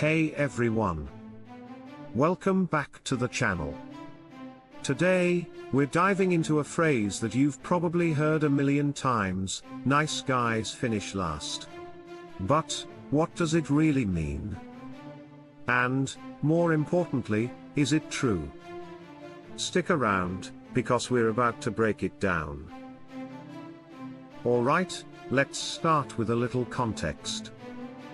Hey everyone! Welcome back to the channel. Today, we're diving into a phrase that you've probably heard a million times: nice guys finish last. But, what does it really mean? And, more importantly, is it true? Stick around, because we're about to break it down. Alright, let's start with a little context.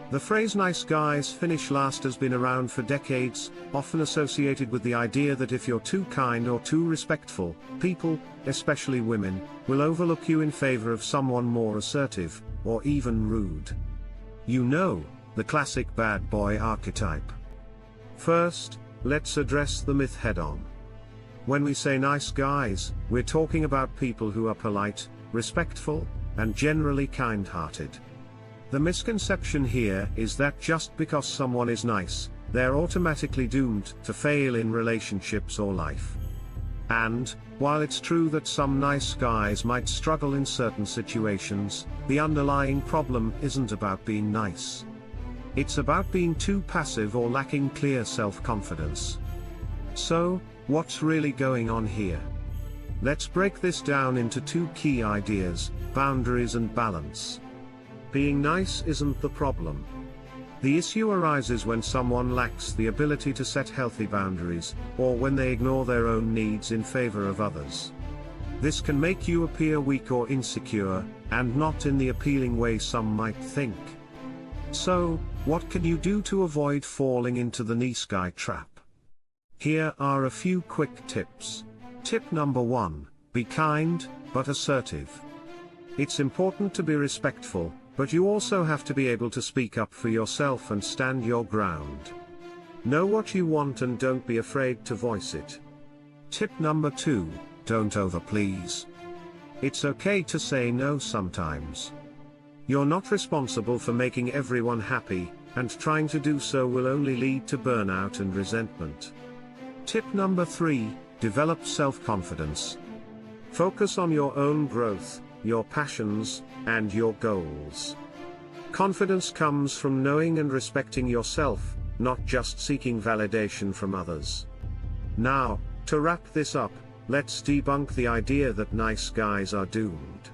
The phrase nice guys finish last has been around for decades, often associated with the idea that if you're too kind or too respectful, people, especially women, will overlook you in favor of someone more assertive, or even rude. You know, the classic bad boy archetype. First, let's address the myth head-on. When we say nice guys, we're talking about people who are polite, respectful, and generally kind-hearted. The misconception here is that just because someone is nice, they're automatically doomed to fail in relationships or life. And, while it's true that some nice guys might struggle in certain situations, the underlying problem isn't about being nice. It's about being too passive or lacking clear self-confidence. So, what's really going on here? Let's break this down into two key ideas: boundaries and balance. Being nice isn't the problem. The issue arises when someone lacks the ability to set healthy boundaries, or when they ignore their own needs in favor of others. This can make you appear weak or insecure, and not in the appealing way some might think. So, what can you do to avoid falling into the nice guy trap? Here are a few quick tips. Tip number 1, be kind, but assertive. It's important to be respectful, but you also have to be able to speak up for yourself and stand your ground. Know what you want and don't be afraid to voice it. Tip number 2, don't overplease. It's okay to say no sometimes. You're not responsible for making everyone happy, and trying to do so will only lead to burnout and resentment. Tip number 3, develop self-confidence. Focus on your own growth, your passions, and your goals. Confidence comes from knowing and respecting yourself, not just seeking validation from others. Now, to wrap this up, let's debunk the idea that nice guys are doomed.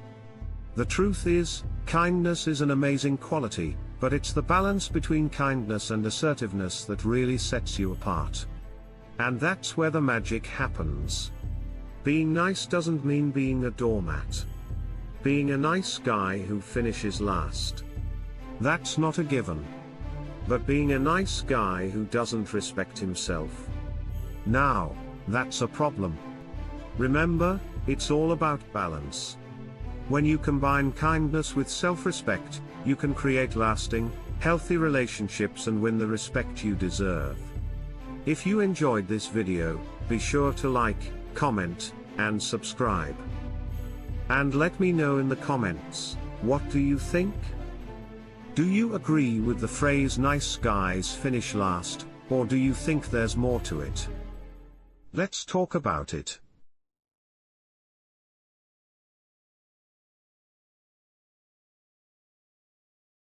The truth is, kindness is an amazing quality, but it's the balance between kindness and assertiveness that really sets you apart. And that's where the magic happens. Being nice doesn't mean being a doormat. Being a nice guy who finishes last. That's not a given. But being a nice guy who doesn't respect himself. Now, that's a problem. Remember, it's all about balance. When you combine kindness with self-respect, you can create lasting, healthy relationships and win the respect you deserve. If you enjoyed this video, be sure to like, comment, and subscribe. And let me know in the comments, what do you think? Do you agree with the phrase nice guys finish last, or do you think there's more to it? Let's talk about it.